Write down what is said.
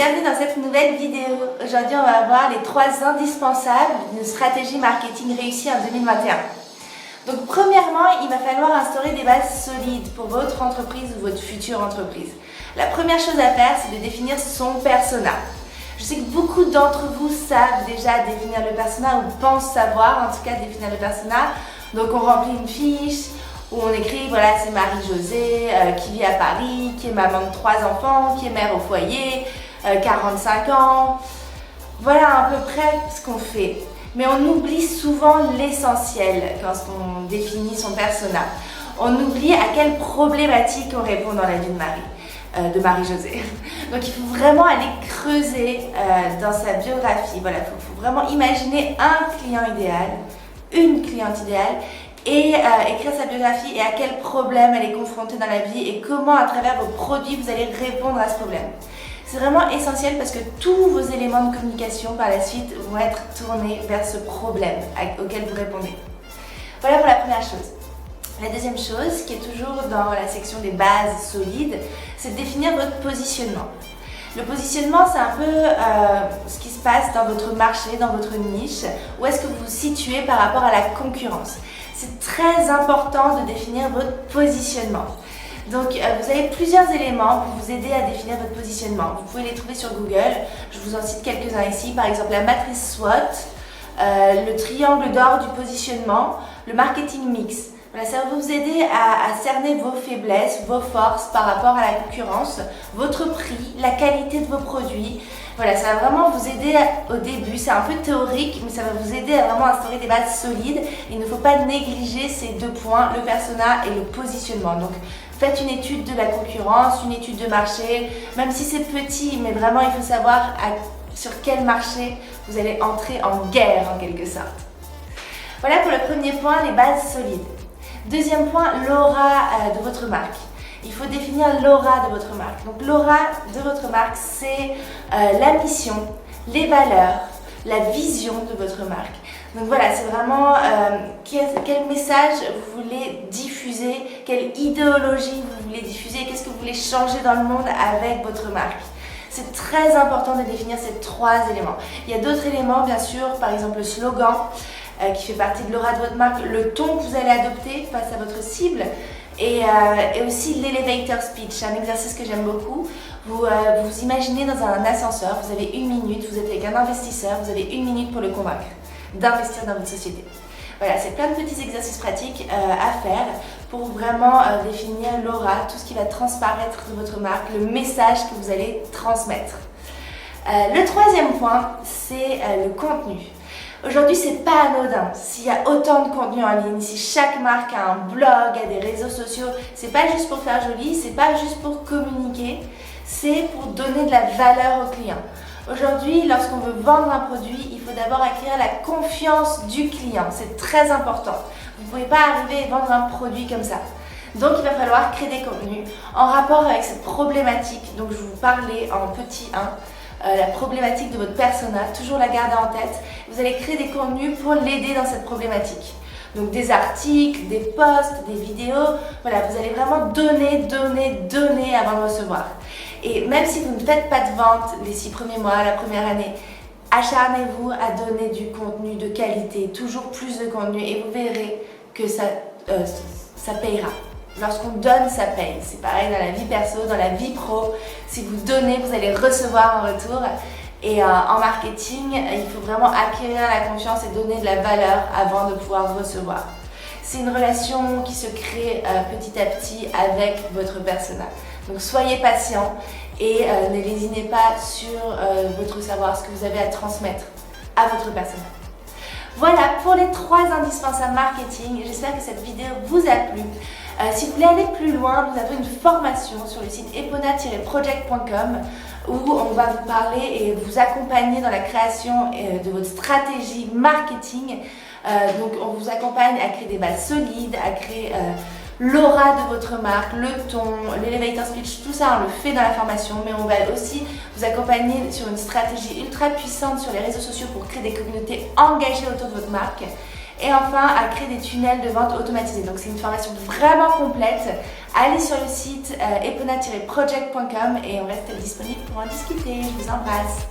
bienvenue dans cette nouvelle vidéo. Aujourd'hui, on va voir les 3 indispensables d'une stratégie marketing réussie en 2021. Donc, premièrement, il va falloir instaurer des bases solides pour votre entreprise ou votre future entreprise. La première chose à faire, c'est de définir son persona. Je sais que beaucoup d'entre vous savent déjà définir le persona ou pensent savoir en tout cas définir le persona. Donc, on remplit une fiche où on écrit, voilà, c'est Marie-Josée qui vit à Paris, qui est maman de 3 enfants, qui est mère au foyer, 45 ans. Voilà à peu près ce qu'on fait. Mais on oublie souvent l'essentiel quand on définit son persona. On oublie à quelle problématique on répond dans la vie de Marie-Josée. Donc il faut vraiment aller creuser dans sa biographie. Voilà, il faut vraiment imaginer un client idéal, une cliente idéale, et écrire sa biographie et à quel problème elle est confrontée dans la vie et comment à travers vos produits vous allez répondre à ce problème. C'est vraiment essentiel parce que tous vos éléments de communication par la suite vont être tournés vers ce problème auquel vous répondez. Voilà pour la première chose. La deuxième chose, qui est toujours dans la section des bases solides, c'est de définir votre positionnement. Le positionnement, c'est un peu ce qui se passe dans votre marché, dans votre niche. Où est-ce que vous vous situez par rapport à la concurrence? C'est très important de définir votre positionnement. Donc, vous avez plusieurs éléments pour vous aider à définir votre positionnement. Vous pouvez les trouver sur Google. Je vous en cite quelques-uns ici. Par exemple, la matrice SWOT, le triangle d'or du positionnement, le marketing mix. Voilà, ça va vous aider à cerner vos faiblesses, vos forces par rapport à la concurrence, votre prix, la qualité de vos produits. Voilà, ça va vraiment vous aider au début. C'est un peu théorique, mais ça va vous aider à vraiment instaurer des bases solides. Il ne faut pas négliger ces 2 points, le persona et le positionnement. Donc, faites une étude de la concurrence, une étude de marché, même si c'est petit, mais vraiment il faut savoir sur quel marché vous allez entrer en guerre en quelque sorte. Voilà pour le premier point, les bases solides. Deuxième point, l'aura de votre marque. Il faut définir l'aura de votre marque. Donc l'aura de votre marque, c'est la mission, les valeurs, la vision de votre marque. Donc voilà, c'est vraiment quel message vous voulez diffuser, quelle idéologie vous voulez diffuser, qu'est-ce que vous voulez changer dans le monde avec votre marque. C'est très important de définir ces 3 éléments. Il y a d'autres éléments, bien sûr, par exemple le slogan qui fait partie de l'aura de votre marque, le ton que vous allez adopter face à votre cible et aussi l'elevator speech, un exercice que j'aime beaucoup. Vous vous imaginez dans un ascenseur, vous avez 1 minute, vous êtes avec un investisseur, vous avez 1 minute pour le convaincre d'investir dans votre société. Voilà, c'est plein de petits exercices pratiques à faire pour vraiment définir l'aura, tout ce qui va transparaître de votre marque, le message que vous allez transmettre. Le 3e point, c'est le contenu. Aujourd'hui, c'est pas anodin. S'il y a autant de contenu en ligne, si chaque marque a un blog, a des réseaux sociaux, c'est pas juste pour faire joli, c'est pas juste pour communiquer, c'est pour donner de la valeur aux clients. Aujourd'hui, lorsqu'on veut vendre un produit, il faut d'abord acquérir la confiance du client. C'est très important. Vous ne pouvez pas arriver et vendre un produit comme ça. Donc, il va falloir créer des contenus en rapport avec cette problématique. Donc, je vous parlais en petit 1. La problématique de votre persona, toujours la garder en tête. Vous allez créer des contenus pour l'aider dans cette problématique. Donc des articles, des posts, des vidéos. Voilà, vous allez vraiment donner avant de recevoir. Et même si vous ne faites pas de vente les 6 premiers mois, la première année, acharnez-vous à donner du contenu de qualité, toujours plus de contenu et vous verrez que ça payera. Lorsqu'on donne, ça paye. C'est pareil dans la vie perso, dans la vie pro. Si vous donnez, vous allez recevoir en retour. Et en marketing, il faut vraiment acquérir la confiance et donner de la valeur avant de pouvoir recevoir. C'est une relation qui se crée petit à petit avec votre persona. Donc soyez patient et ne lésinez pas sur votre savoir, ce que vous avez à transmettre à votre persona. Voilà pour les 3 indispensables marketing. J'espère que cette vidéo vous a plu. Si vous voulez aller plus loin, nous avons une formation sur le site epona-project.com où on va vous parler et vous accompagner dans la création de votre stratégie marketing. Donc on vous accompagne à créer des bases solides, à créer l'aura de votre marque, le ton, l'elevator speech, tout ça on le fait dans la formation, mais on va aussi vous accompagner sur une stratégie ultra puissante sur les réseaux sociaux pour créer des communautés engagées autour de votre marque. Et enfin, à créer des tunnels de vente automatisés. Donc c'est une formation vraiment complète. Allez sur le site epona-project.com et on reste disponible pour en discuter. Je vous embrasse.